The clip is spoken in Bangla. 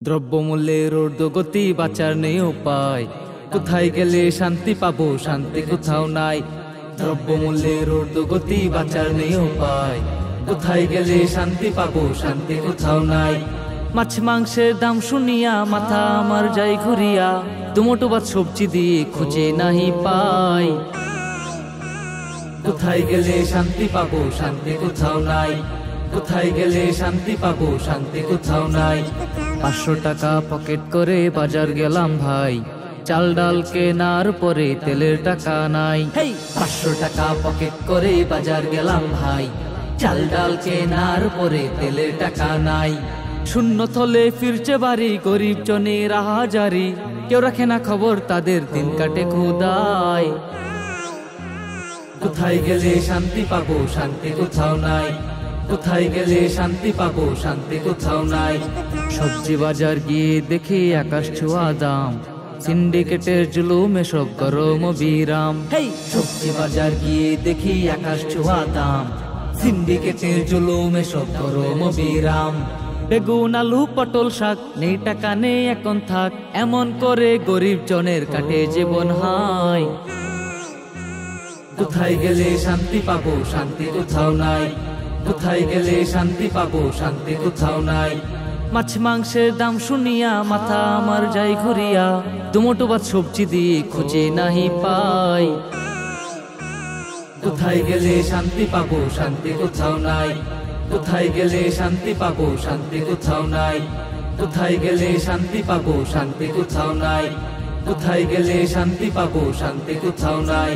দ্রব্যমূল্যের ঊর্ধ্বগতি বাঁচার নেই উপায়, কোথায় গেলে শান্তি পাবো? শান্তি কোথাও নাই। দ্রব্যমূল্যের ঊর্ধ্বগতি বাঁচার নেই উপায়, কোথায় গেলে শান্তি পাবো? শান্তি কোথাও নাই। মাছ মাংসের দাম শুনিয়া মাথা আমার যাই ঘুরিয়া, দুমুঠো ভাত সবজি দিয়ে খুঁজে নাহি পাই। কোথায় গেলে শান্তি পাবো? শান্তি কোথাও নাই। কোথায় গেলে শান্তি পাবো? শান্তি কোথাও নাই। 500 টাকা পকেট করে বাজার গেলাম ভাই, চাল ডাল কেনার পরে তেলের টাকা নাই। 500 টাকা পকেট করে বাজার গেলাম ভাই, চাল ডাল কেনার পরে তেলের টাকা নাই। শূন্য থলে ফিরছে বাড়ি, গরিব জনের আহাজারি, কেউ রাখে না খবর, তাদের দিন কাটে ক্ষুধায়। কোথায় গেলে শান্তি পাবো? শান্তি কোথাও নাই। কোথায় গেলে শান্তি পাবো? শান্তি কোথাও নাই। সবজি বাজার গিয়ে দেখি আকাশ ছোঁয়া দাম, সিন্ডিকেটের জুলুমে সব গরম বিরাম। সবজি বাজার গিয়ে দেখি আকাশ ছোঁয়া দাম, সিন্ডিকেটের জুলুমে সব গরম বিরাম। বেগুন আলু পটল শাক নেই, টাকা নেই এখন থাক, এমন করে গরিব জনের কাটে জীবন হায়। কোথায় গেলে শান্তি পাবো? শান্তি কোথাও নাই। কোথায় গেলে শান্তি পাবো? শান্তি কোথাও নাই। মাছ মাংসের দাম শুনিয়া মাথা আমার যাই ঘুরিয়া, দুমুঠো ভাত সবজি দিয়ে খুঁজে নাহি পাই। কোথায় গেলে শান্তি পাবো? শান্তি কোথাও নাই। কোথায় গেলে শান্তি পাবো? শান্তি কোথাও নাই। কোথায় গেলে শান্তি পাবো? শান্তি কোথাও নাই। কোথায় গেলে শান্তি পাবো? শান্তি কোথাও নাই।